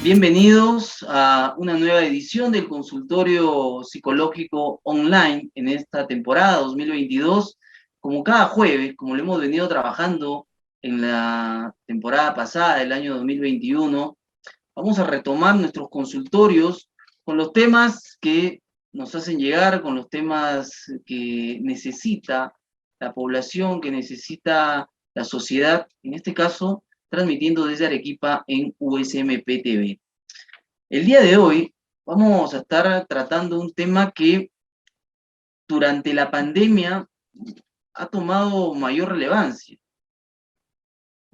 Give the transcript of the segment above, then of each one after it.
Bienvenidos a una nueva edición del consultorio psicológico online en esta temporada 2022. Como cada jueves, como lo hemos venido trabajando en la temporada pasada del año 2021, vamos a retomar nuestros consultorios con los temas que nos hacen llegar, con los temas que necesita la población, que necesita la sociedad, en este caso, transmitiendo desde Arequipa en USMP TV. El día de hoy vamos a estar tratando un tema que durante la pandemia ha tomado mayor relevancia.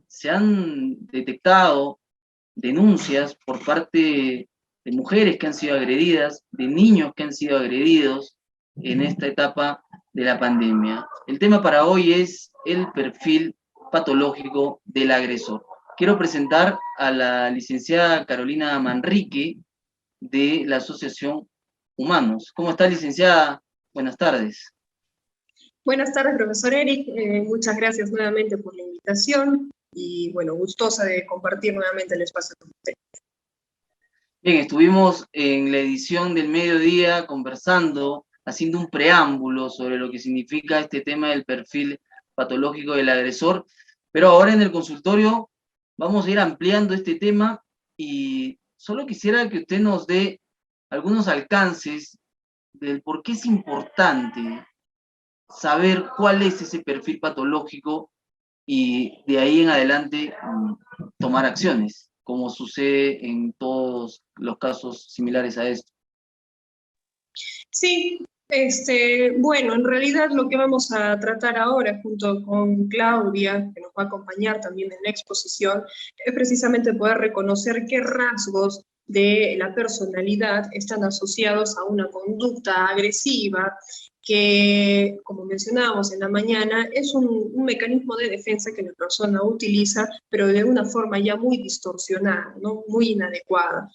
Se han detectado denuncias por parte de mujeres que han sido agredidas, de niños que han sido agredidos en esta etapa de la pandemia. El tema para hoy es el perfil patológico del agresor. Quiero presentar a la licenciada Carolina Manrique de la Asociación Humanos. ¿Cómo está, licenciada? Buenas tardes. Buenas tardes, profesor Eric. Muchas gracias nuevamente por la invitación y, bueno, gustosa de compartir nuevamente el espacio con usted. Bien, estuvimos en la edición del mediodía conversando, haciendo un preámbulo sobre lo que significa este tema del perfil patológico del agresor, pero ahora en el consultorio vamos a ir ampliando este tema y solo quisiera que usted nos dé algunos alcances del por qué es importante saber cuál es ese perfil patológico y de ahí en adelante tomar acciones, como sucede en todos los casos similares a esto. Sí, bueno, en realidad lo que vamos a tratar ahora junto con Claudia, que nos va a acompañar también en la exposición, es precisamente poder reconocer qué rasgos de la personalidad están asociados a una conducta agresiva que, como mencionábamos en la mañana, es un mecanismo de defensa que la persona utiliza, pero de una forma ya muy distorsionada, ¿no? Muy inadecuada.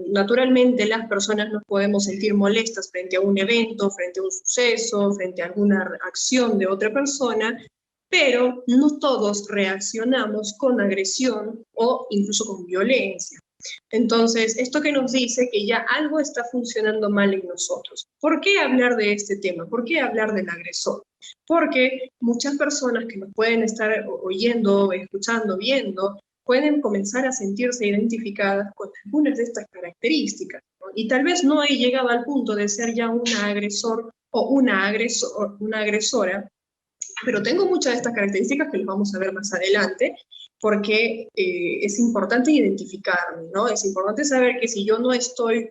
Naturalmente las personas nos podemos sentir molestas frente a un evento, frente a un suceso, frente a alguna acción de otra persona, pero no todos reaccionamos con agresión o incluso con violencia. Entonces, esto que nos dice que ya algo está funcionando mal en nosotros. ¿Por qué hablar de este tema? ¿Por qué hablar del agresor? Porque muchas personas que nos pueden estar oyendo, escuchando, viendo, pueden comenzar a sentirse identificadas con algunas de estas características, ¿no? Y tal vez no he llegado al punto de ser ya un agresor o una agresora, pero tengo muchas de estas características que las vamos a ver más adelante, porque es importante identificarme, ¿no? Es importante saber que si yo no estoy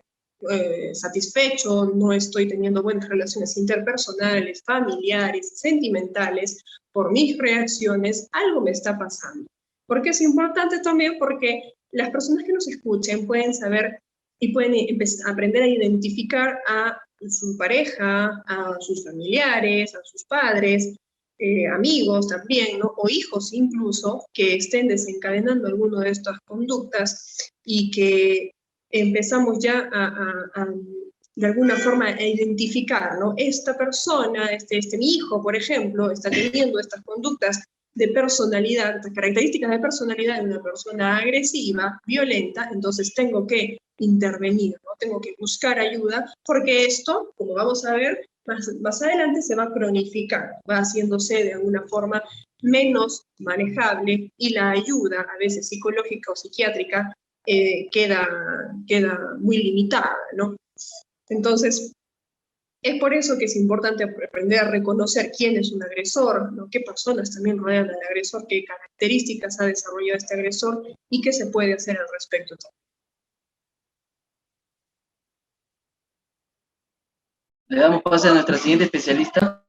satisfecho, no estoy teniendo buenas relaciones interpersonales, familiares, sentimentales, por mis reacciones, algo me está pasando. Porque es importante también porque las personas que nos escuchen pueden saber y pueden aprender a identificar a su pareja, a sus familiares, a sus padres, amigos también, ¿no? O hijos incluso, que estén desencadenando alguna de estas conductas y que empezamos ya de alguna forma a identificar, ¿no? Esta persona, mi hijo, por ejemplo, está teniendo estas conductas de personalidad, estas características de personalidad de una persona agresiva, violenta, entonces tengo que intervenir, ¿no? Tengo que buscar ayuda, porque esto, como vamos a ver, más adelante se va a cronificar, va haciéndose de alguna forma menos manejable y la ayuda, a veces psicológica o psiquiátrica, queda muy limitada, ¿no? Entonces, es por eso que es importante aprender a reconocer quién es un agresor, ¿no? Qué personas también rodean al agresor, qué características ha desarrollado este agresor y qué se puede hacer al respecto también. Le damos pase a nuestra siguiente especialista.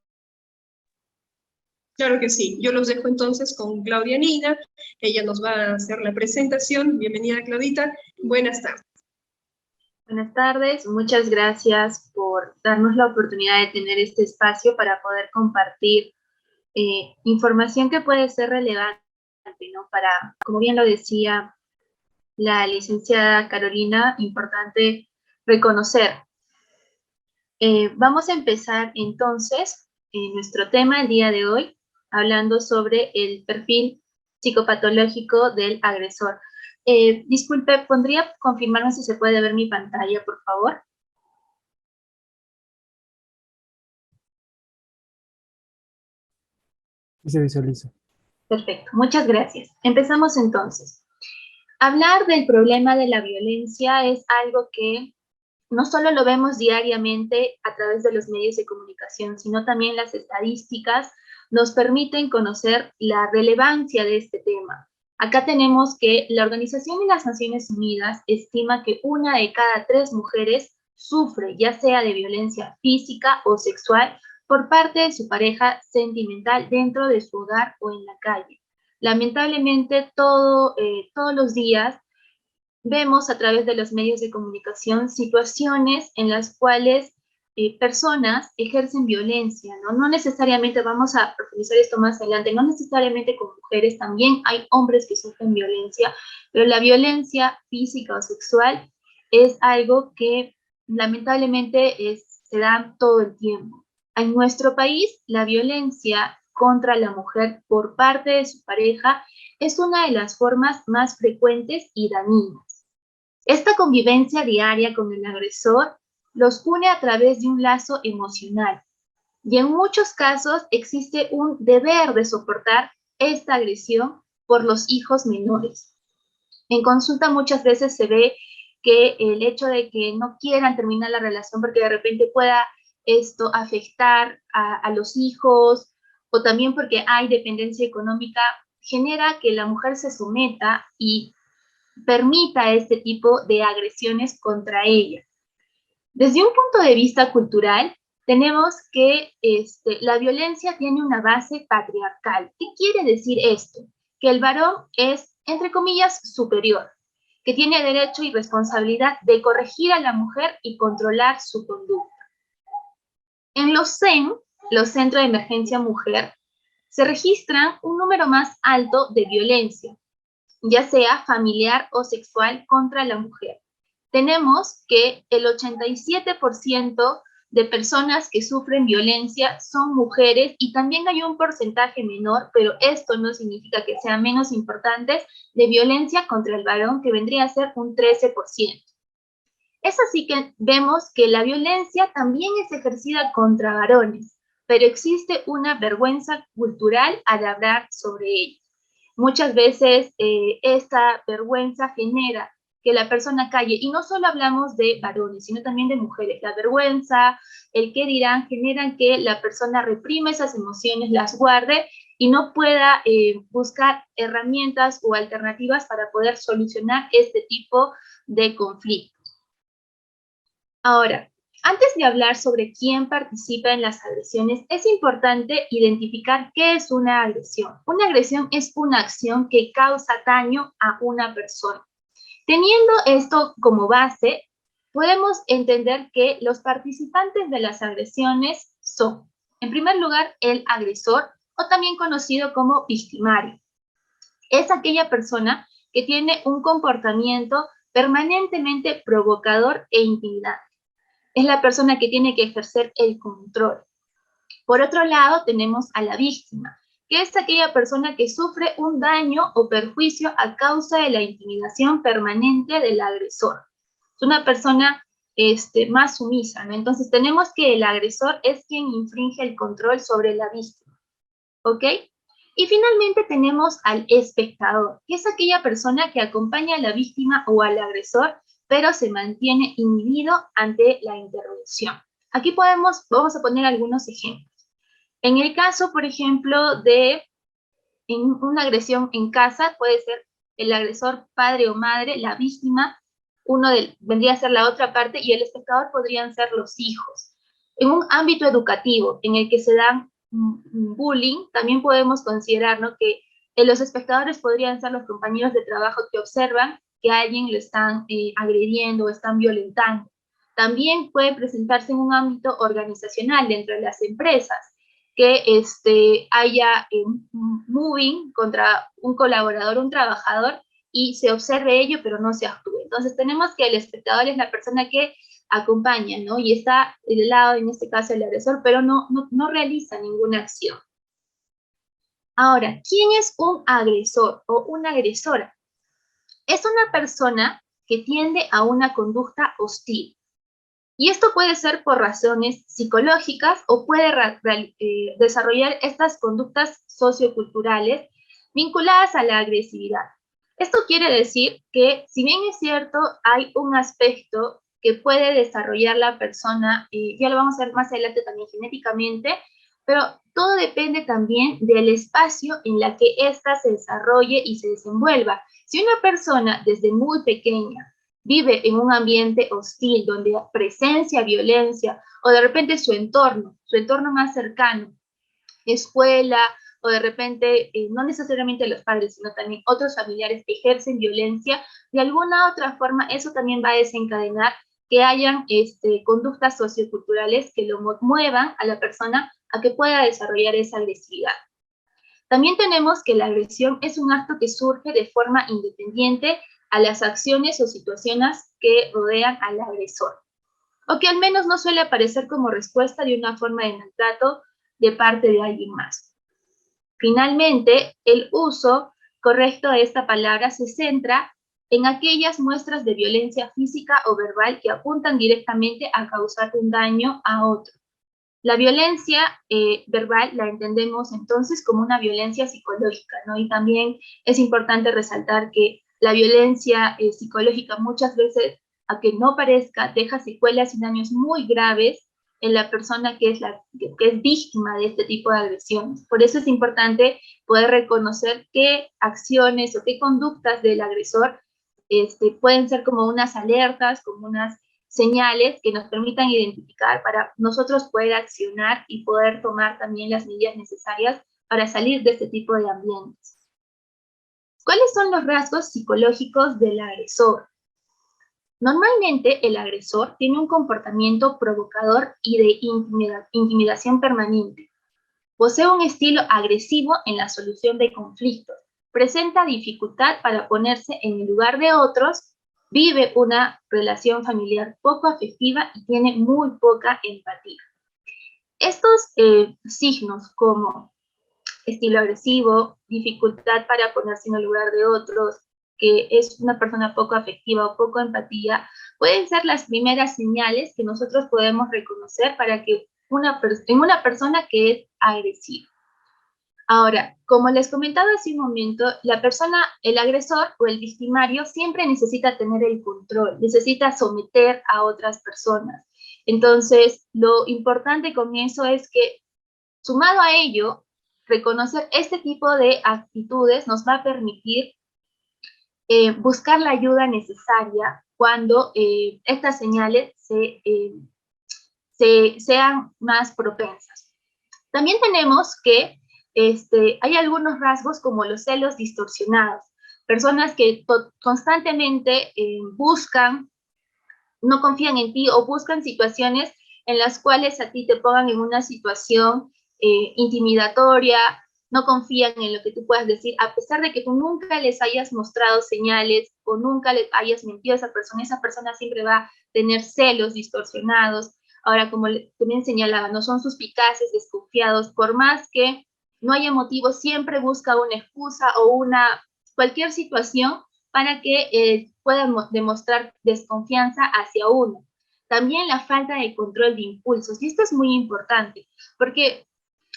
Claro que sí. Yo los dejo entonces con Claudia Nina. Ella nos va a hacer la presentación. Bienvenida, Claudita. Buenas tardes. Buenas tardes. Muchas gracias por darnos la oportunidad de tener este espacio para poder compartir información que puede ser relevante, ¿no? Para, como bien lo decía la licenciada Carolina, importante reconocer. Vamos a empezar entonces nuestro tema el día de hoy, hablando sobre el perfil psicopatológico del agresor. Disculpe, ¿podría confirmarme si se puede ver mi pantalla, por favor? Y se visualiza. Perfecto, muchas gracias. Empezamos entonces. Hablar del problema de la violencia es algo que no solo lo vemos diariamente a través de los medios de comunicación, sino también las estadísticas nos permiten conocer la relevancia de este tema. Acá tenemos que la Organización de las Naciones Unidas estima que 1 de cada 3 mujeres sufre, ya sea de violencia física o sexual, por parte de su pareja sentimental dentro de su hogar o en la calle. Lamentablemente, todos los días vemos a través de los medios de comunicación situaciones en las cuales personas ejercen violencia, ¿no? No necesariamente, vamos a profundizar esto más adelante, no necesariamente con mujeres, también hay hombres que sufren violencia, pero la violencia física o sexual es algo que lamentablemente se da todo el tiempo. En nuestro país, la violencia contra la mujer por parte de su pareja es una de las formas más frecuentes y dañinas. Esta convivencia diaria con el agresor los une a través de un lazo emocional y en muchos casos existe un deber de soportar esta agresión por los hijos menores. En consulta muchas veces se ve que el hecho de que no quieran terminar la relación porque de repente pueda esto afectar a los hijos o también porque hay dependencia económica, genera que la mujer se someta y permita este tipo de agresiones contra ella. Desde un punto de vista cultural, tenemos que la violencia tiene una base patriarcal. ¿Qué quiere decir esto? Que el varón es, entre comillas, superior, que tiene derecho y responsabilidad de corregir a la mujer y controlar su conducta. En los CEM, los Centros de Emergencia Mujer, se registran un número más alto de violencia, ya sea familiar o sexual, contra la mujer. Tenemos que el 87% de personas que sufren violencia son mujeres y también hay un porcentaje menor, pero esto no significa que sean menos importantes, de violencia contra el varón, que vendría a ser un 13%. Es así que vemos que la violencia también es ejercida contra varones, pero existe una vergüenza cultural al hablar sobre ello. Muchas veces esta vergüenza genera que la persona calle, y no solo hablamos de varones, sino también de mujeres. La vergüenza, el qué dirán, generan que la persona reprime esas emociones, las guarde y no pueda buscar herramientas o alternativas para poder solucionar este tipo de conflictos. Ahora, antes de hablar sobre quién participa en las agresiones, es importante identificar qué es una agresión. Una agresión es una acción que causa daño a una persona. Teniendo esto como base, podemos entender que los participantes de las agresiones son, en primer lugar, el agresor, o también conocido como victimario. Es aquella persona que tiene un comportamiento permanentemente provocador e intimidante. Es la persona que tiene que ejercer el control. Por otro lado, tenemos a la víctima, que es aquella persona que sufre un daño o perjuicio a causa de la intimidación permanente del agresor. Es una persona más sumisa, ¿no? Entonces tenemos que el agresor es quien infringe el control sobre la víctima, ¿ok? Y finalmente tenemos al espectador, que es aquella persona que acompaña a la víctima o al agresor, pero se mantiene inhibido ante la intervención. Aquí vamos a poner algunos ejemplos. En el caso, por ejemplo, de una agresión en casa, puede ser el agresor padre o madre, la víctima, vendría a ser la otra parte, y el espectador podrían ser los hijos. En un ámbito educativo en el que se dan bullying, también podemos considerar, ¿no?, que los espectadores podrían ser los compañeros de trabajo que observan que a alguien le están agrediendo o están violentando. También puede presentarse en un ámbito organizacional dentro de las empresas, que haya un moving contra un colaborador, un trabajador, y se observe ello, pero no se actúe. Entonces tenemos que el espectador es la persona que acompaña, ¿no? Y está del lado, en este caso, el agresor, pero no realiza ninguna acción. Ahora, ¿quién es un agresor o una agresora? es una persona que tiende a una conducta hostil. Y esto puede ser por razones psicológicas o puede desarrollar estas conductas socioculturales vinculadas a la agresividad. Esto quiere decir que, si bien es cierto, hay un aspecto que puede desarrollar la persona, ya lo vamos a ver más adelante también genéticamente, pero todo depende también del espacio en la que ésta se desarrolle y se desenvuelva. Si una persona desde muy pequeña vive en un ambiente hostil, donde presencia violencia, o de repente su entorno más cercano, escuela, o de repente, no necesariamente los padres, sino también otros familiares ejercen violencia, de alguna otra forma eso también va a desencadenar que hayan conductas socioculturales que lo muevan a la persona a que pueda desarrollar esa agresividad. También tenemos que la agresión es un acto que surge de forma independiente a las acciones o situaciones que rodean al agresor, o que al menos no suele aparecer como respuesta de una forma de maltrato de parte de alguien más. Finalmente, el uso correcto de esta palabra se centra en aquellas muestras de violencia física o verbal que apuntan directamente a causar un daño a otro. La violencia verbal la entendemos entonces como una violencia psicológica, ¿no? Y también es importante resaltar que la violencia psicológica muchas veces, a que no parezca, deja secuelas y daños muy graves en la persona que es víctima de este tipo de agresiones. Por eso es importante poder reconocer qué acciones o qué conductas del agresor pueden ser como unas alertas, como unas señales que nos permitan identificar para nosotros poder accionar y poder tomar también las medidas necesarias para salir de este tipo de ambientes. ¿Cuáles son los rasgos psicológicos del agresor? Normalmente el agresor tiene un comportamiento provocador y de intimidación permanente. Posee un estilo agresivo en la solución de conflictos. Presenta dificultad para ponerse en el lugar de otros. Vive una relación familiar poco afectiva y tiene muy poca empatía. Estos signos como estilo agresivo, dificultad para ponerse en el lugar de otros, que es una persona poco afectiva o poco empatía, pueden ser las primeras señales que nosotros podemos reconocer para que en una persona que es agresiva. Ahora, como les comentaba hace un momento, la persona, el agresor o el victimario siempre necesita tener el control, necesita someter a otras personas. Entonces, lo importante con eso es que, sumado a ello, reconocer este tipo de actitudes nos va a permitir buscar la ayuda necesaria cuando estas señales sean más propensas. También tenemos que hay algunos rasgos como los celos distorsionados, personas que constantemente buscan, no confían en ti o buscan situaciones en las cuales a ti te pongan en una situación intimidatoria, no confían en lo que tú puedas decir, a pesar de que tú nunca les hayas mostrado señales o nunca les hayas mentido a esa persona siempre va a tener celos distorsionados. Ahora, como también señalaba, no son suspicaces, desconfiados, por más que no haya motivo, siempre busca una excusa o cualquier situación para que puedan demostrar desconfianza hacia uno. También la falta de control de impulsos, y esto es muy importante, porque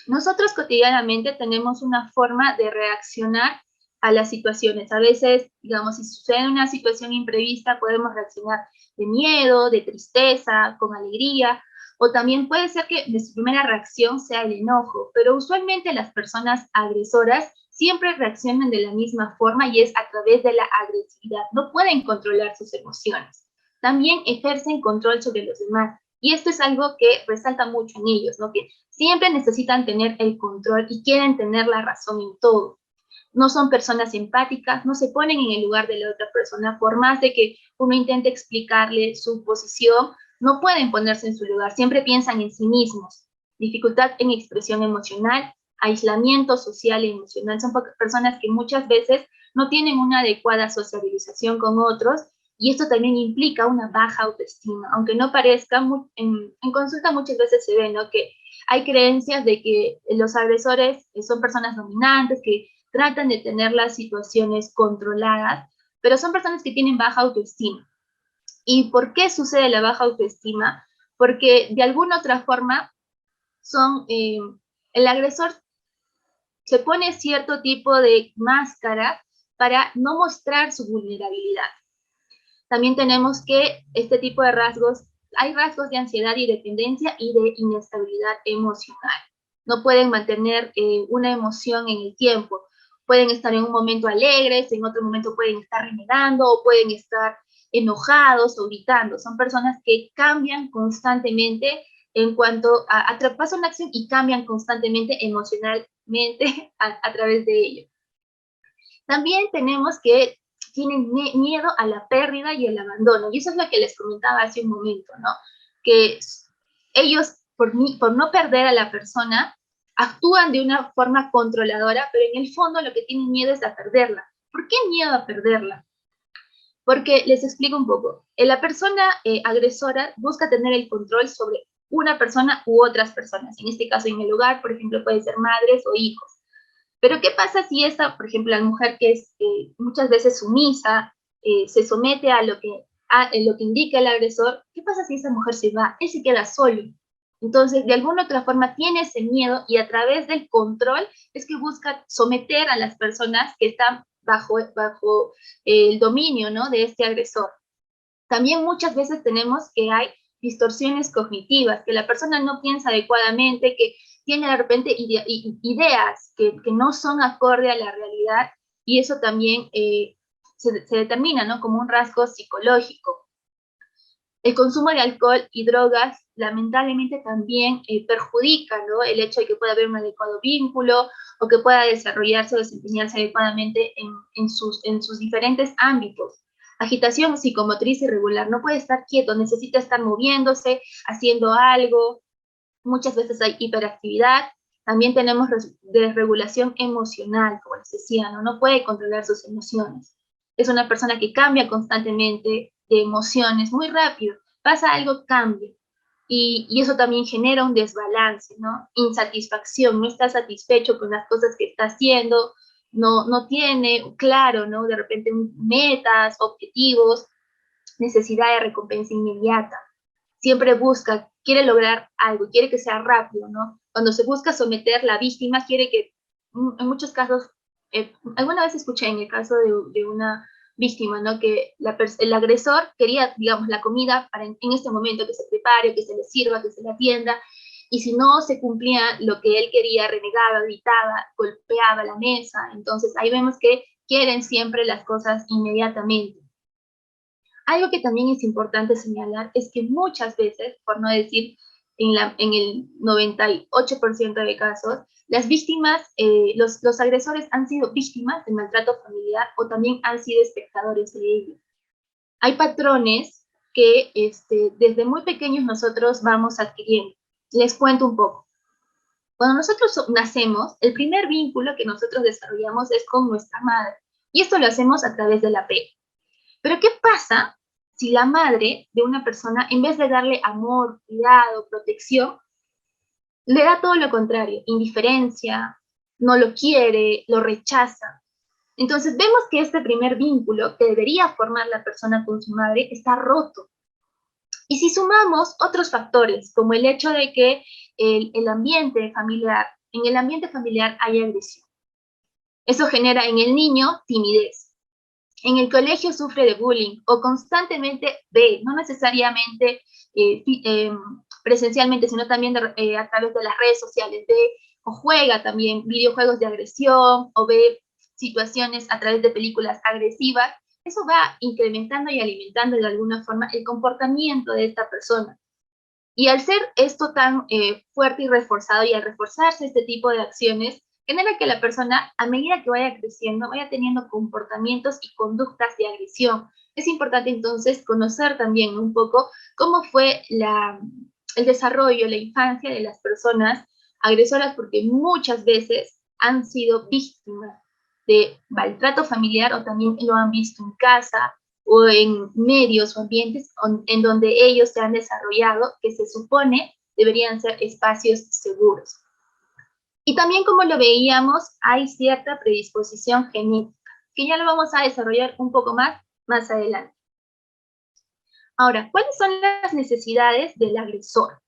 nosotros cotidianamente tenemos una forma de reaccionar a las situaciones. A veces, digamos, si sucede una situación imprevista, podemos reaccionar de miedo, de tristeza, con alegría, o también puede ser que nuestra primera reacción sea el enojo, pero usualmente las personas agresoras siempre reaccionan de la misma forma y es a través de la agresividad. No pueden controlar sus emociones. También ejercen control sobre los demás. Y esto es algo que resalta mucho en ellos, ¿no? Que siempre necesitan tener el control y quieren tener la razón en todo. No son personas empáticas, no se ponen en el lugar de la otra persona, por más de que uno intente explicarle su posición, no pueden ponerse en su lugar, siempre piensan en sí mismos. Dificultad en expresión emocional, aislamiento social e emocional, son personas que muchas veces no tienen una adecuada sociabilización con otros, y esto también implica una baja autoestima, aunque no parezca, en consulta muchas veces se ve, ¿no?, que hay creencias de que los agresores son personas dominantes, que tratan de tener las situaciones controladas, pero son personas que tienen baja autoestima. ¿Y por qué sucede la baja autoestima? Porque de alguna otra forma el agresor se pone cierto tipo de máscara para no mostrar su vulnerabilidad. También tenemos que este tipo de rasgos, hay rasgos de ansiedad y dependencia y de inestabilidad emocional. No pueden mantener una emoción en el tiempo. Pueden estar en un momento alegres, en otro momento pueden estar renegando o pueden estar enojados o gritando. Son personas que cambian constantemente en cuanto a pasan una acción y cambian constantemente emocionalmente a través de ello. También tenemos que tienen miedo a la pérdida y el abandono. Y eso es lo que les comentaba hace un momento, ¿no? Que ellos, por no perder a la persona, actúan de una forma controladora, pero en el fondo lo que tienen miedo es a perderla. ¿Por qué miedo a perderla? Porque les explico un poco. La persona agresora busca tener el control sobre una persona u otras personas. En este caso, en el hogar, por ejemplo, puede ser madres o hijos. Pero ¿qué pasa si esta, por ejemplo, la mujer que es muchas veces sumisa, se somete a lo que indica el agresor? ¿Qué pasa si esa mujer se va? Él se queda solo. Entonces, de alguna otra forma, tiene ese miedo y a través del control es que busca someter a las personas que están bajo el dominio, ¿no?, de este agresor. También muchas veces tenemos que hay distorsiones cognitivas, que la persona no piensa adecuadamente, que tiene de repente ideas que no son acorde a la realidad, y eso también se determina, ¿no?, como un rasgo psicológico. El consumo de alcohol y drogas lamentablemente también perjudica, ¿no?, el hecho de que pueda haber un adecuado vínculo o que pueda desarrollarse o desempeñarse adecuadamente en sus diferentes ámbitos. Agitación psicomotriz irregular, no puede estar quieto, necesita estar moviéndose, haciendo algo. Muchas veces hay hiperactividad. También tenemos desregulación emocional, como les decía, no puede controlar sus emociones. Es una persona que cambia constantemente de emociones muy rápido. Pasa algo, cambia. Y eso también genera un desbalance, ¿no? Insatisfacción, no está satisfecho con las cosas que está haciendo, no tiene claro, ¿no?, de repente metas, objetivos, necesidad de recompensa inmediata. Siempre busca, quiere lograr algo, quiere que sea rápido, ¿no? Cuando se busca someter, la víctima quiere que, en muchos casos, alguna vez escuché en el caso de una víctima, ¿no?, que el agresor quería, digamos, la comida para en este momento que se prepare, que se le sirva, que se le atienda, y si no se cumplía lo que él quería, renegaba, gritaba, golpeaba la mesa. Entonces ahí vemos que quieren siempre las cosas inmediatamente. Algo que también es importante señalar es que muchas veces, por no decir en el 98% de casos, las víctimas, los agresores han sido víctimas de maltrato familiar o también han sido espectadores de ello. Hay patrones que desde muy pequeños nosotros vamos adquiriendo. Les cuento un poco. Cuando nosotros nacemos, el primer vínculo que nosotros desarrollamos es con nuestra madre. Y esto lo hacemos a través del apego. Pero ¿qué pasa si la madre de una persona, en vez de darle amor, cuidado, protección, le da todo lo contrario, indiferencia, no lo quiere, lo rechaza? Entonces vemos que este primer vínculo que debería formar la persona con su madre está roto. Y si sumamos otros factores, como el hecho de que en el ambiente familiar hay agresión, eso genera en el niño timidez. En el colegio sufre de bullying o constantemente ve, no necesariamente presencialmente, sino también a través de las redes sociales, ve o juega también videojuegos de agresión o ve situaciones a través de películas agresivas. Eso va incrementando y alimentando de alguna forma el comportamiento de esta persona. Y al ser esto tan fuerte y reforzado, y al reforzarse este tipo de acciones, genera que la persona, a medida que vaya creciendo, vaya teniendo comportamientos y conductas de agresión. Es importante entonces conocer también un poco cómo fue el desarrollo, la infancia de las personas agresoras, porque muchas veces han sido víctimas de maltrato familiar o también lo han visto en casa o en medios o ambientes en donde ellos se han desarrollado, que se supone deberían ser espacios seguros. Y también, como lo veíamos, hay cierta predisposición genética, que ya lo vamos a desarrollar un poco más adelante. Ahora, ¿cuáles son las necesidades del agresor?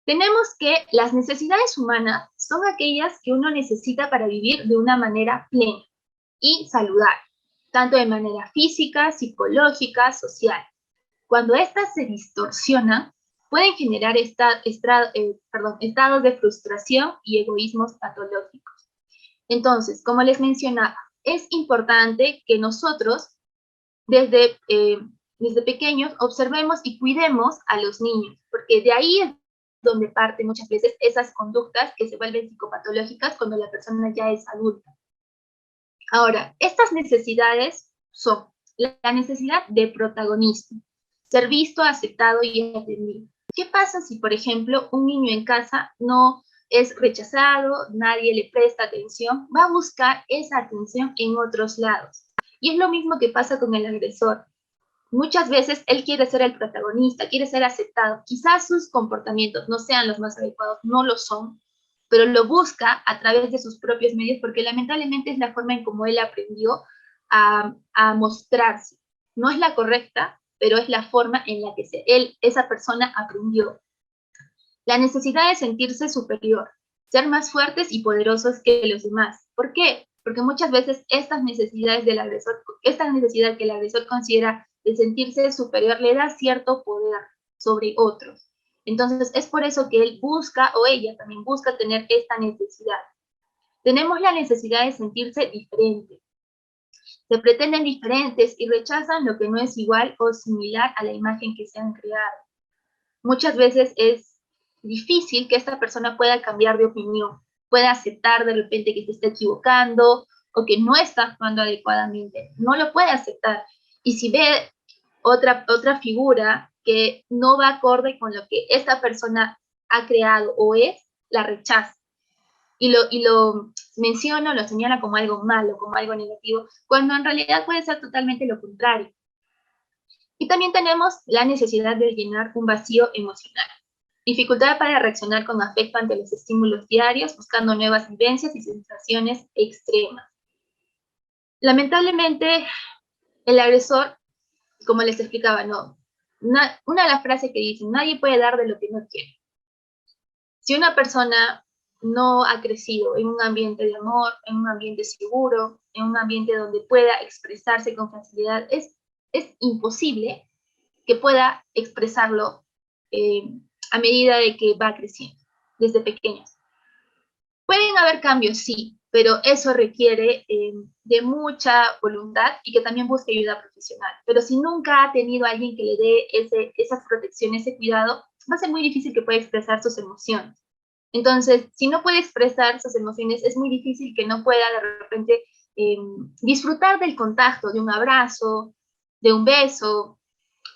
Tenemos que las necesidades humanas son aquellas que uno necesita para vivir de una manera plena y saludable, tanto de manera física, psicológica, social. Cuando éstas se distorsionan, pueden generar estados de frustración y egoísmos patológicos. Entonces, como les mencionaba, es importante que nosotros desde pequeños observemos y cuidemos a los niños, porque de ahí es donde parten muchas veces esas conductas que se vuelven psicopatológicas cuando la persona ya es adulta. Ahora, estas necesidades son la necesidad de protagonismo, ser visto, aceptado y atendido. ¿Qué pasa si, por ejemplo, un niño en casa no es rechazado, nadie le presta atención? Va a buscar esa atención en otros lados. Y es lo mismo que pasa con el agresor. Muchas veces él quiere ser el protagonista, quiere ser aceptado. Quizás sus comportamientos no sean los más adecuados, no lo son, pero lo busca a través de sus propios medios porque lamentablemente es la forma en cómo él aprendió a mostrarse. No es la correcta, pero es la forma en la que esa persona aprendió. La necesidad de sentirse superior, ser más fuertes y poderosos que los demás. ¿Por qué? Porque muchas veces esta necesidad que el agresor considera de sentirse superior le da cierto poder sobre otros. Entonces es por eso que él busca, o ella también busca tener esta necesidad. Tenemos la necesidad de sentirse diferente. Se pretenden diferentes y rechazan lo que no es igual o similar a la imagen que se han creado. Muchas veces es difícil que esta persona pueda cambiar de opinión, pueda aceptar de repente que se está equivocando o que no está actuando adecuadamente. No lo puede aceptar. Y si ve otra figura que no va acorde con lo que esta persona ha creado o es, la rechaza. Y lo menciona, lo señala como algo malo, como algo negativo, cuando en realidad puede ser totalmente lo contrario. Y también tenemos la necesidad de llenar un vacío emocional. Dificultad para reaccionar con afecto ante los estímulos diarios, buscando nuevas vivencias y sensaciones extremas. Lamentablemente, el agresor, como les explicaba, una de las frases que dicen, nadie puede dar de lo que no quiere. Si una persona no ha crecido en un ambiente de amor, en un ambiente seguro, en un ambiente donde pueda expresarse con facilidad, es imposible que pueda expresarlo a medida de que va creciendo, desde pequeños. Pueden haber cambios, sí, pero eso requiere de mucha voluntad y que también busque ayuda profesional. Pero si nunca ha tenido a alguien que le dé esa protección, ese cuidado, va a ser muy difícil que pueda expresar sus emociones. Entonces, si no puede expresar sus emociones, es muy difícil que no pueda de repente disfrutar del contacto, de un abrazo, de un beso,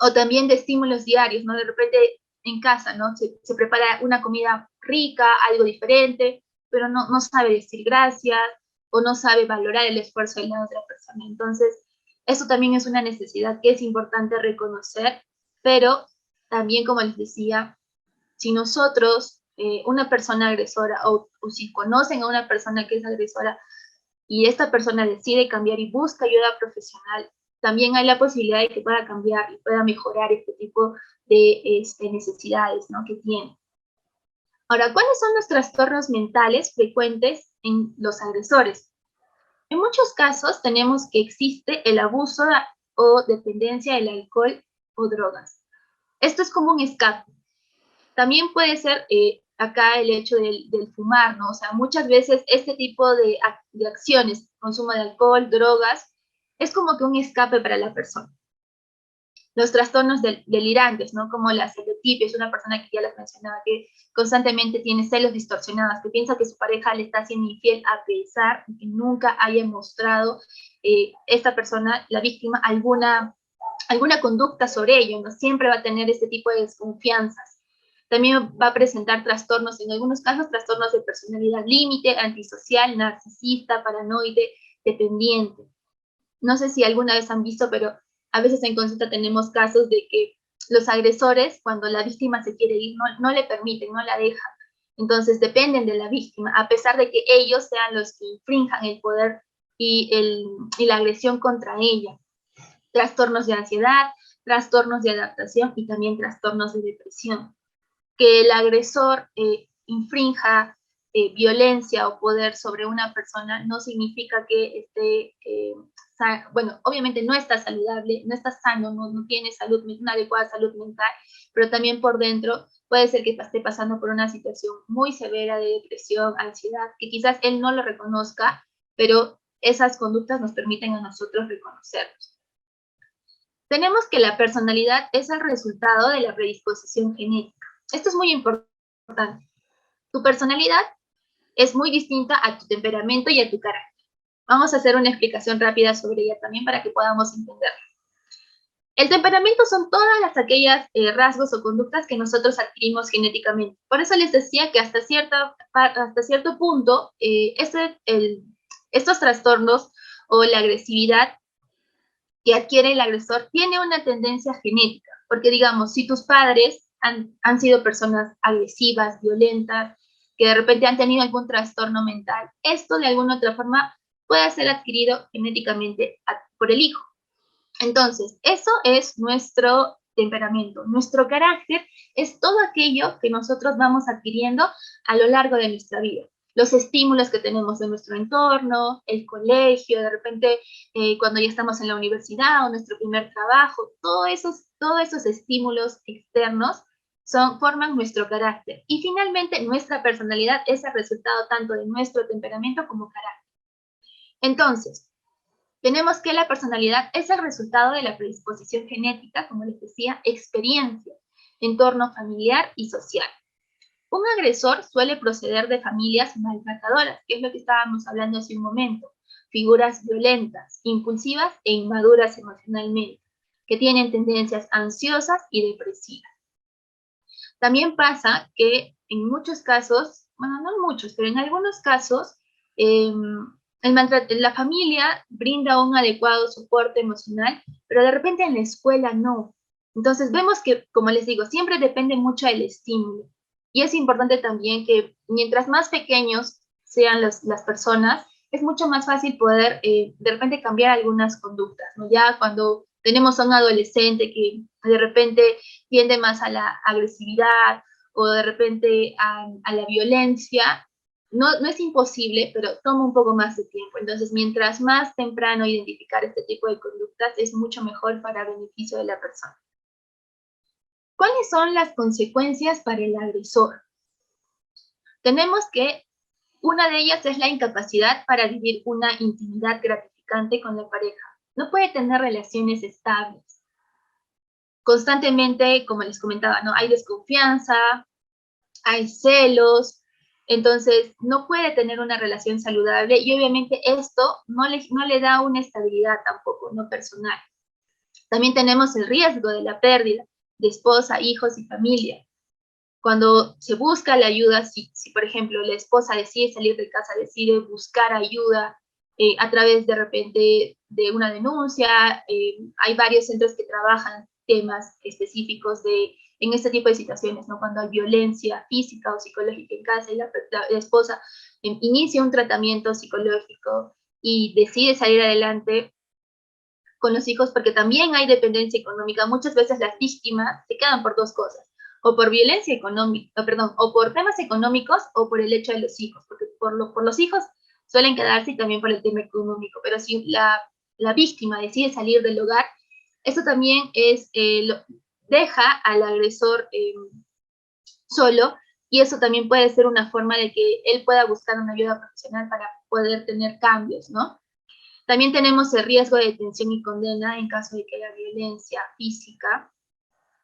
o también de estímulos diarios, ¿no? De repente en casa, ¿no? Se prepara una comida rica, algo diferente, pero no sabe decir gracias, o no sabe valorar el esfuerzo de la otra persona. Entonces, eso también es una necesidad que es importante reconocer, pero también, como les decía, si nosotros, una persona agresora, o si conocen a una persona que es agresora, y esta persona decide cambiar y busca ayuda profesional, también hay la posibilidad de que pueda cambiar y pueda mejorar este tipo de necesidades, ¿no?, que tiene. Ahora, ¿cuáles son los trastornos mentales frecuentes en los agresores? En muchos casos tenemos que existe el abuso o dependencia del alcohol o drogas. Esto es como un escape. También puede ser acá el hecho del fumar, ¿no? O sea, muchas veces este tipo de acciones, consumo de alcohol, drogas, es como que un escape para la persona. Los trastornos delirantes, ¿no? Como la celotipia, es una persona que ya les mencionaba, que constantemente tiene celos distorsionados, que piensa que su pareja le está haciendo infiel a pesar de que nunca haya mostrado esta persona, la víctima, alguna conducta sobre ello, ¿no? Siempre va a tener este tipo de desconfianzas. También va a presentar trastornos, en algunos casos, trastornos de personalidad límite, antisocial, narcisista, paranoide, dependiente. No sé si alguna vez han visto, pero a veces en consulta tenemos casos de que los agresores, cuando la víctima se quiere ir, no le permiten, no la dejan. Entonces dependen de la víctima, a pesar de que ellos sean los que infrinjan el poder y la agresión contra ella. Trastornos de ansiedad, trastornos de adaptación y también trastornos de depresión. Que el agresor infrinja violencia o poder sobre una persona no significa que esté, bueno, obviamente no está saludable, no está sano, no tiene salud, una adecuada salud mental, pero también por dentro puede ser que esté pasando por una situación muy severa de depresión, ansiedad, que quizás él no lo reconozca, pero esas conductas nos permiten a nosotros reconocerlos. Tenemos que la personalidad es el resultado de la predisposición genética. Esto es muy importante. Tu personalidad es muy distinta a tu temperamento y a tu carácter. Vamos a hacer una explicación rápida sobre ella también para que podamos entenderla. El temperamento son todas aquellas rasgos o conductas que nosotros adquirimos genéticamente. Por eso les decía que hasta cierto punto estos trastornos o la agresividad que adquiere el agresor tiene una tendencia genética, porque digamos, si tus padres han sido personas agresivas, violentas, que de repente han tenido algún trastorno mental, esto de alguna otra forma puede ser adquirido genéticamente por el hijo. Entonces, eso es nuestro temperamento. Nuestro carácter es todo aquello que nosotros vamos adquiriendo a lo largo de nuestra vida. Los estímulos que tenemos de nuestro entorno, el colegio, de repente cuando ya estamos en la universidad o nuestro primer trabajo, todos esos estímulos externos forman nuestro carácter. Y finalmente nuestra personalidad es el resultado tanto de nuestro temperamento como carácter. Entonces, tenemos que la personalidad es el resultado de la predisposición genética, como les decía, experiencia, entorno familiar y social. Un agresor suele proceder de familias maltratadoras, que es lo que estábamos hablando hace un momento, figuras violentas, impulsivas e inmaduras emocionalmente, que tienen tendencias ansiosas y depresivas. También pasa que en muchos casos, bueno, no en muchos, pero en algunos casos, la familia brinda un adecuado soporte emocional, pero de repente en la escuela no. Entonces vemos que, como les digo, siempre depende mucho del estímulo. Y es importante también que mientras más pequeños sean las personas, es mucho más fácil poder de repente cambiar algunas conductas, ¿no? Ya cuando tenemos a un adolescente que de repente tiende más a la agresividad o de repente a la violencia, no es imposible, pero toma un poco más de tiempo. Entonces, mientras más temprano identificar este tipo de conductas, es mucho mejor para beneficio de la persona. ¿Cuáles son las consecuencias para el agresor? Tenemos que una de ellas es la incapacidad para vivir una intimidad gratificante con la pareja. No puede tener relaciones estables. Constantemente, como les comentaba, ¿no? Hay desconfianza, hay celos, entonces no puede tener una relación saludable y obviamente esto no le da una estabilidad tampoco, no personal. También tenemos el riesgo de la pérdida de esposa, hijos y familia. Cuando se busca la ayuda, si por ejemplo la esposa decide salir de casa, decide buscar ayuda a través de repente de una denuncia, hay varios centros que trabajan temas específicos en este tipo de situaciones, ¿no? Cuando hay violencia física o psicológica en casa y la esposa inicia un tratamiento psicológico y decide salir adelante con los hijos, porque también hay dependencia económica. Muchas veces las víctimas se quedan por dos cosas, o por violencia económica, o por temas económicos o por el hecho de los hijos, porque por los hijos suelen quedarse y también por el tema económico, pero si la víctima decide salir del hogar, eso también deja al agresor solo, y eso también puede ser una forma de que él pueda buscar una ayuda profesional para poder tener cambios, ¿no? También tenemos el riesgo de detención y condena en caso de que haya violencia física,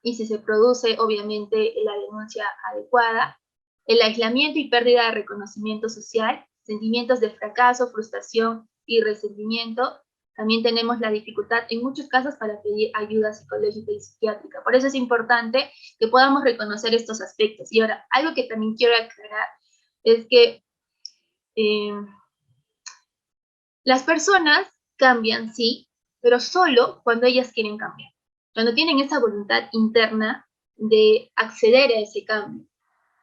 y si se produce, obviamente, la denuncia adecuada, el aislamiento y pérdida de reconocimiento social, sentimientos de fracaso, frustración y resentimiento. También tenemos la dificultad en muchos casos para pedir ayuda psicológica y psiquiátrica. Por eso es importante que podamos reconocer estos aspectos. Y ahora, algo que también quiero aclarar es que las personas cambian, sí, pero solo cuando ellas quieren cambiar. Cuando tienen esa voluntad interna de acceder a ese cambio.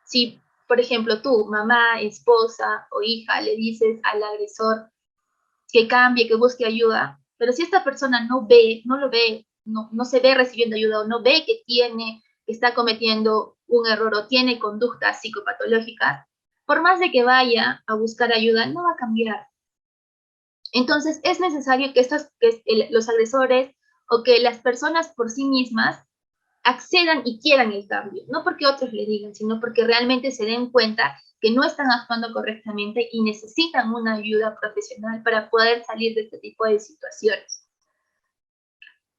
Si, por ejemplo, tú, mamá, esposa o hija, le dices al agresor que cambie, que busque ayuda, pero si esta persona no lo ve, no se ve recibiendo ayuda, o no ve que está cometiendo un error o tiene conductas psicopatológicas, por más de que vaya a buscar ayuda, no va a cambiar. Entonces, es necesario que los agresores o que las personas por sí mismas accedan y quieran el cambio, no porque otros le digan, sino porque realmente se den cuenta que no están actuando correctamente y necesitan una ayuda profesional para poder salir de este tipo de situaciones.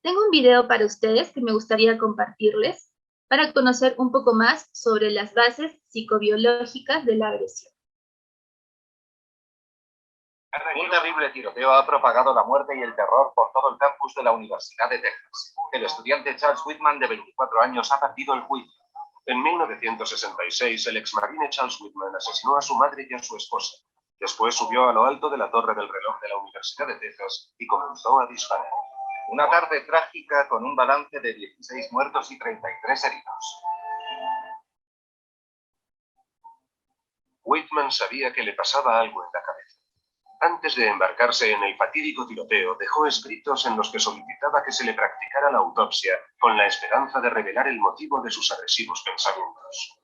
Tengo un video para ustedes que me gustaría compartirles para conocer un poco más sobre las bases psicobiológicas de la agresión. Un terrible tiroteo ha propagado la muerte y el terror por todo el campus de la Universidad de Texas. El estudiante Charles Whitman, de 24 años, ha perdido el juicio. En 1966, el exmarine Charles Whitman asesinó a su madre y a su esposa. Después subió a lo alto de la torre del reloj de la Universidad de Texas y comenzó a disparar. Una tarde trágica con un balance de 16 muertos y 33 heridos. Whitman sabía que le pasaba algo en la cabeza. Antes de embarcarse en el fatídico tiroteo, dejó escritos en los que solicitaba que se le practicara la autopsia, con la esperanza de revelar el motivo de sus agresivos pensamientos.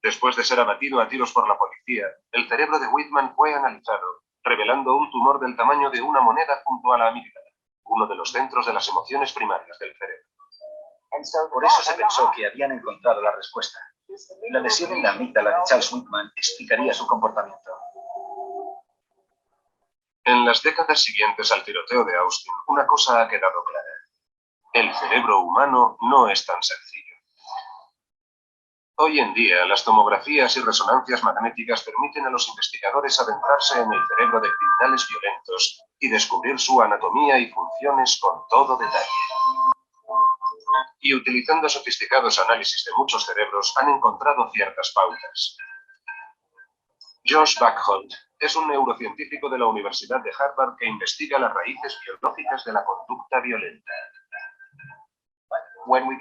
Después de ser abatido a tiros por la policía, el cerebro de Whitman fue analizado, revelando un tumor del tamaño de una moneda junto a la amígdala, uno de los centros de las emociones primarias del cerebro. Por eso se pensó que habían encontrado la respuesta. La lesión en la amígdala de Charles Whitman explicaría su comportamiento. En las décadas siguientes al tiroteo de Austin, una cosa ha quedado clara. El cerebro humano no es tan sencillo. Hoy en día, las tomografías y resonancias magnéticas permiten a los investigadores adentrarse en el cerebro de criminales violentos y descubrir su anatomía y funciones con todo detalle. Y utilizando sofisticados análisis de muchos cerebros, han encontrado ciertas pautas. Josh Buckholt es un neurocientífico de la Universidad de Harvard que investiga las raíces biológicas de la conducta violenta.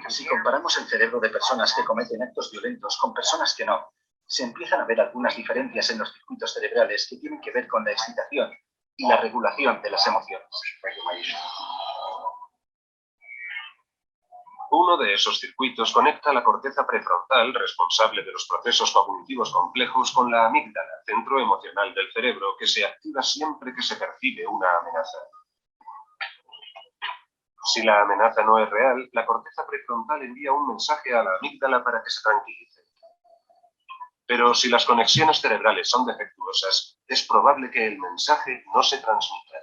Si comparamos el cerebro de personas que cometen actos violentos con personas que no, se empiezan a ver algunas diferencias en los circuitos cerebrales que tienen que ver con la excitación y la regulación de las emociones. Uno de esos circuitos conecta la corteza prefrontal, responsable de los procesos cognitivos complejos, con la amígdala, centro emocional del cerebro, que se activa siempre que se percibe una amenaza. Si la amenaza no es real, la corteza prefrontal envía un mensaje a la amígdala para que se tranquilice. Pero si las conexiones cerebrales son defectuosas, es probable que el mensaje no se transmita.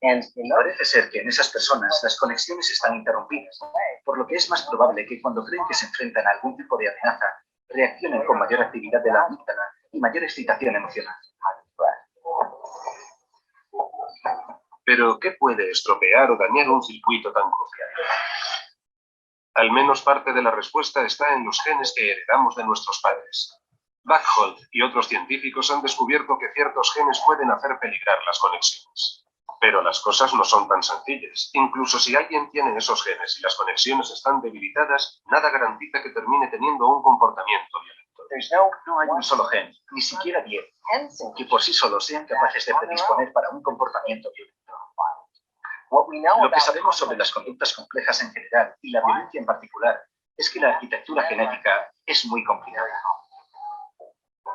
Parece ser que en esas personas las conexiones están interrumpidas, por lo que es más probable que cuando creen que se enfrentan a algún tipo de amenaza, reaccionen con mayor actividad de la amígdala y mayor excitación emocional. Pero, ¿qué puede estropear o dañar un circuito tan crucial? Al menos parte de la respuesta está en los genes que heredamos de nuestros padres. Buckholt y otros científicos han descubierto que ciertos genes pueden hacer peligrar las conexiones. Pero las cosas no son tan sencillas. Incluso si alguien tiene esos genes y las conexiones están debilitadas, nada garantiza que termine teniendo un comportamiento violento. No hay un solo gen, ni siquiera 10, que por sí solos sean capaces de predisponer para un comportamiento violento. Lo que sabemos sobre las conductas complejas en general y la violencia en particular es que la arquitectura genética es muy complicada.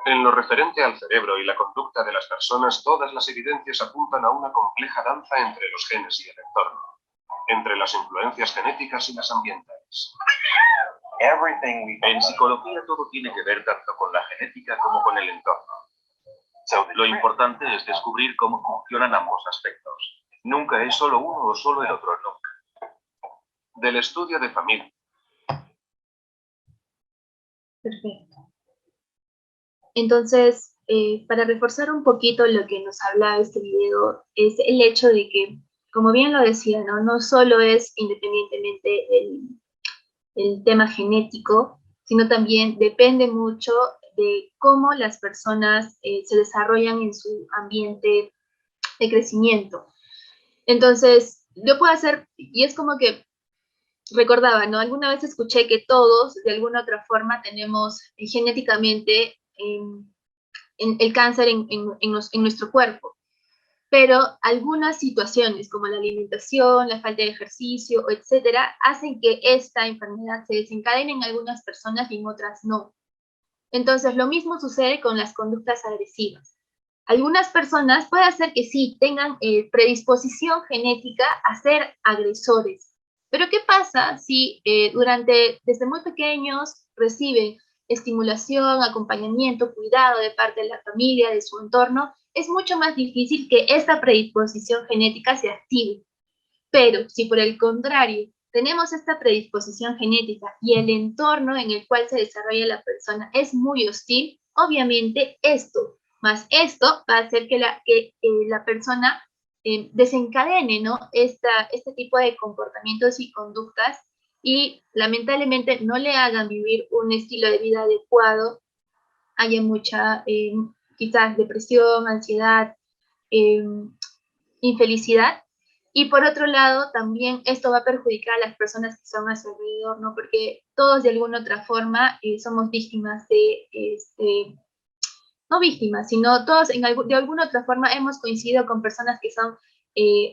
En lo referente al cerebro y la conducta de las personas, todas las evidencias apuntan a una compleja danza entre los genes y el entorno, entre las influencias genéticas y las ambientales. En psicología todo tiene que ver tanto con la genética como con el entorno. Lo importante es descubrir cómo funcionan ambos aspectos. Nunca es solo uno o solo el otro, nunca. Del estudio de familia. Perfecto. Entonces, para reforzar un poquito lo que nos habla este video, es el hecho de que, como bien lo decía, no solo es independientemente el tema genético, sino también depende mucho de cómo las personas se desarrollan en su ambiente de crecimiento. Entonces, yo puedo hacer, y es como que recordaba, ¿no? Alguna vez escuché que todos, de alguna otra forma, tenemos genéticamente el cáncer en nuestro cuerpo. pero algunas situaciones como la alimentación, la falta de ejercicio, etcétera, hacen que esta enfermedad se desencadene en algunas personas y en otras no. Entonces, lo mismo sucede con las conductas agresivas. Algunas personas puede ser que sí tengan predisposición genética a ser agresores, pero ¿qué pasa si desde muy pequeños reciben estimulación, acompañamiento, cuidado de parte de la familia, de su entorno? Es mucho más difícil que esta predisposición genética se active. Pero si por el contrario tenemos esta predisposición genética y el entorno en el cual se desarrolla la persona es muy hostil, obviamente esto va a hacer que la persona desencadene, ¿no? Este tipo de comportamientos y conductas y lamentablemente no le hagan vivir un estilo de vida adecuado. Haya mucha, quizás, depresión, ansiedad, eh, infelicidad. Y por otro lado, también esto va a perjudicar a las personas que son a su alrededor, ¿no? Porque todos de alguna otra forma somos víctimas no víctimas, sino todos de alguna otra forma hemos coincidido con personas que son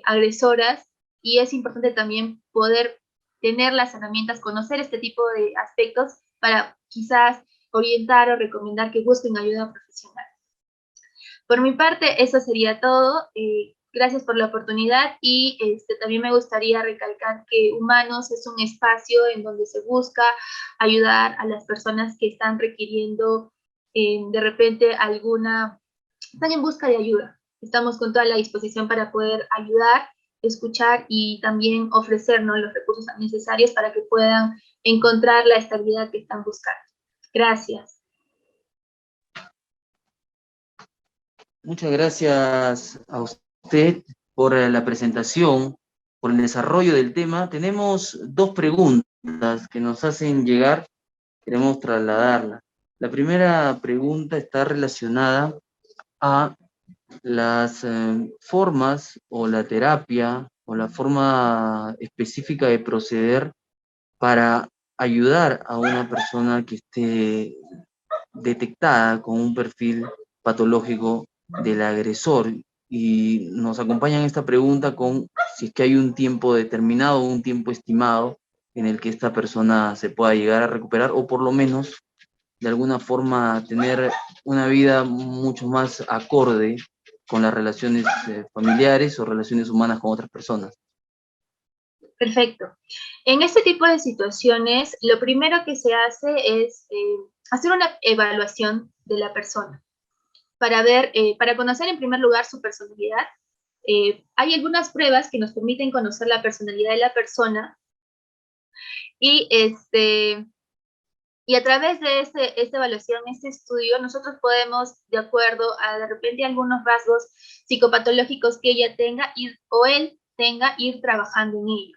agresoras, y es importante también poder tener las herramientas, conocer este tipo de aspectos para quizás orientar o recomendar que busquen ayuda profesional. Por mi parte, eso sería todo. Gracias por la oportunidad y también me gustaría recalcar que Humanos es un espacio en donde se busca ayudar a las personas que están requiriendo de repente están en busca de ayuda. Estamos con toda la disposición para poder ayudar, escuchar y también ofrecernos los recursos necesarios para que puedan encontrar la estabilidad que están buscando. Gracias. Muchas gracias a usted por la presentación, por el desarrollo del tema. Tenemos dos preguntas que nos hacen llegar, queremos trasladarlas. La primera pregunta está relacionada a las formas o la terapia o la forma específica de proceder para ayudar a una persona que esté detectada con un perfil patológico del agresor. Y nos acompaña en esta pregunta con si es que hay un tiempo determinado, un tiempo estimado en el que esta persona se pueda llegar a recuperar, o por lo menos de alguna forma tener una vida mucho más acorde con las relaciones familiares o relaciones humanas con otras personas. Perfecto. En este tipo de situaciones, lo primero que se hace es hacer una evaluación de la persona para conocer en primer lugar su personalidad. Hay algunas pruebas que nos permiten conocer la personalidad de la persona y a través de esta evaluación, este estudio, nosotros podemos, de acuerdo a de repente algunos rasgos psicopatológicos que ella tenga o él tenga, ir trabajando en ello.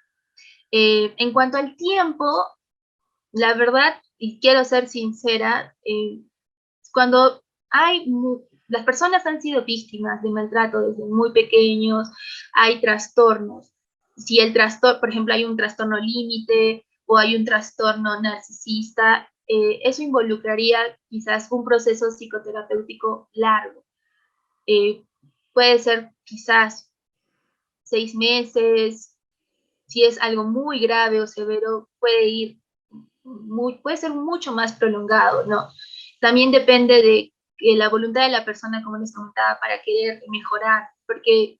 En cuanto al tiempo, la verdad, y quiero ser sincera, cuando las personas han sido víctimas de maltrato desde muy pequeños, hay trastornos. Si por ejemplo, hay un trastorno límite o hay un trastorno narcisista, eso involucraría quizás un proceso psicoterapéutico largo. Puede ser quizás 6 meses. Si es algo muy grave o severo, puede ser mucho más prolongado, ¿no? También depende de la voluntad de la persona, como les comentaba, para querer mejorar, porque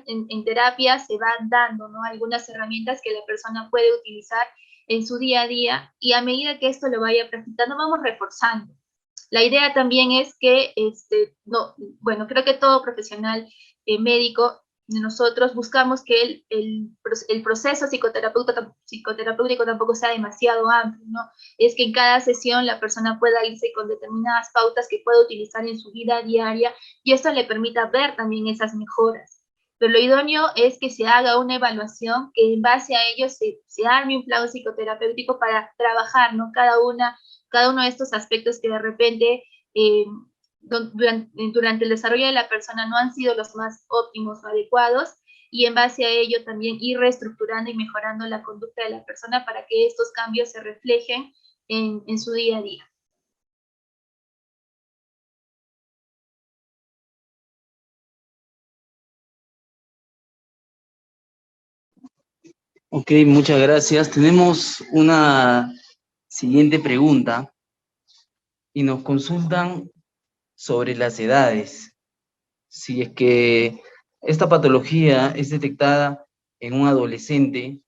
en terapia se van dando, ¿no? Algunas herramientas que la persona puede utilizar en su día a día, y a medida que esto lo vaya practicando, vamos reforzando. La idea también es que, creo que todo profesional médico, nosotros buscamos que el proceso psicoterapéutico tampoco sea demasiado amplio, ¿no? Es que en cada sesión la persona pueda irse con determinadas pautas que pueda utilizar en su vida diaria, y esto le permita ver también esas mejoras. Pero lo idóneo es que se haga una evaluación, que en base a ello se arme un plan psicoterapéutico para trabajar, ¿no? Cada uno de estos aspectos que de repente durante el desarrollo de la persona no han sido los más óptimos o adecuados, y en base a ello también ir reestructurando y mejorando la conducta de la persona para que estos cambios se reflejen en su día a día. Ok, muchas gracias. Tenemos una siguiente pregunta y nos consultan sobre las edades. Si es que esta patología es detectada en un adolescente,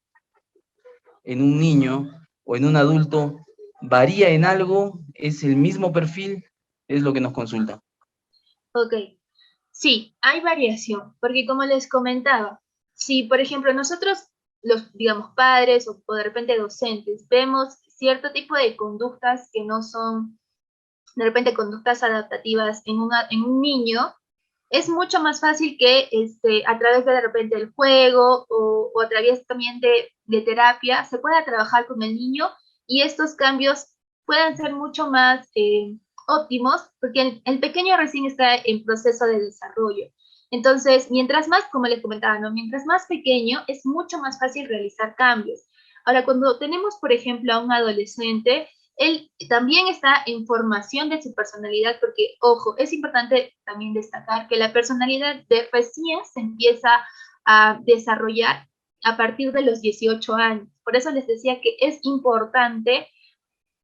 en un niño o en un adulto, ¿varía en algo? ¿Es el mismo perfil? Es lo que nos consulta. Ok, sí, hay variación, porque como les comentaba, si por ejemplo nosotros, los, digamos, padres o de repente docentes, vemos cierto tipo de conductas que no son de repente conductas adaptativas en un niño, es mucho más fácil que a través de repente el juego o a través también de terapia se pueda trabajar con el niño y estos cambios puedan ser mucho más óptimos porque el pequeño recién está en proceso de desarrollo. Entonces, mientras más, como les comentaba, ¿no? Mientras más pequeño es mucho más fácil realizar cambios. Ahora, cuando tenemos, por ejemplo, a un adolescente, él también está en formación de su personalidad, porque, ojo, es importante también destacar que la personalidad de recién se empieza a desarrollar a partir de los 18 años. Por eso les decía que es importante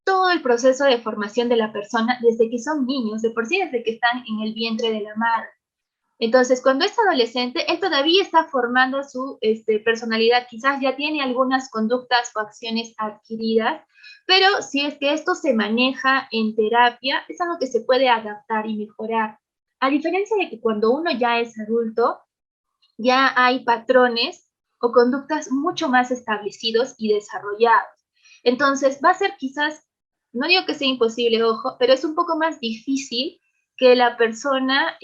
todo el proceso de formación de la persona desde que son niños, de por sí desde que están en el vientre de la madre. Entonces, cuando es adolescente, él todavía está formando su personalidad, quizás ya tiene algunas conductas o acciones adquiridas, pero si es que esto se maneja en terapia, es algo que se puede adaptar y mejorar. A diferencia de que cuando uno ya es adulto, ya hay patrones o conductas mucho más establecidos y desarrollados. Entonces, va a ser quizás, no digo que sea imposible, ojo, pero es un poco más difícil que la persona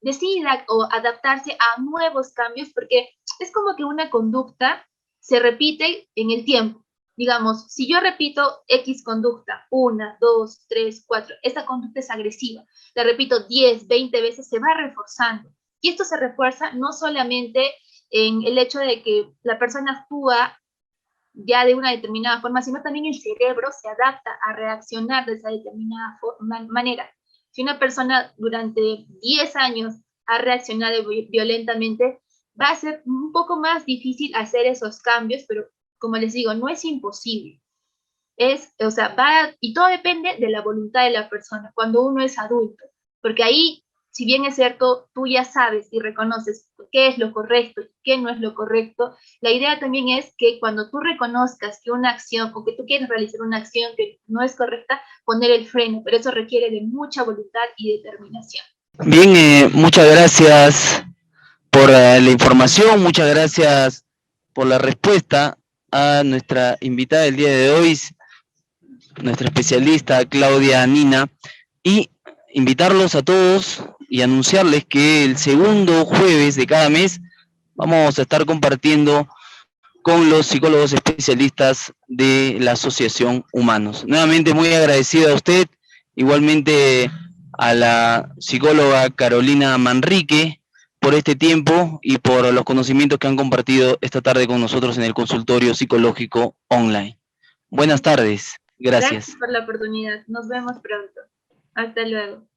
decida o adaptarse a nuevos cambios, porque es como que una conducta se repite en el tiempo. Digamos, si yo repito X conducta, 1, 2, 3, 4, esta conducta es agresiva, la repito 10, 20 veces, se va reforzando. Y esto se refuerza no solamente en el hecho de que la persona actúa ya de una determinada forma, sino también el cerebro se adapta a reaccionar de esa determinada manera. Si una persona durante 10 años ha reaccionado violentamente, va a ser un poco más difícil hacer esos cambios, pero como les digo, no es imposible. O sea, y todo depende de la voluntad de la persona cuando uno es adulto, porque ahí, si bien es cierto, tú ya sabes y reconoces qué es lo correcto y qué no es lo correcto, la idea también es que cuando tú reconozcas que una acción o que tú quieres realizar una acción que no es correcta, poner el freno, pero eso requiere de mucha voluntad y determinación. Bien, muchas gracias por la información, muchas gracias por la respuesta a nuestra invitada del día de hoy, nuestra especialista Claudia Nina, y invitarlos a todos y anunciarles que el segundo jueves de cada mes vamos a estar compartiendo con los psicólogos especialistas de la Asociación Humanos. Nuevamente muy agradecido a usted, igualmente a la psicóloga Carolina Manrique por este tiempo y por los conocimientos que han compartido esta tarde con nosotros en el consultorio psicológico online. Buenas tardes, gracias. Gracias por la oportunidad, nos vemos pronto. Hasta luego.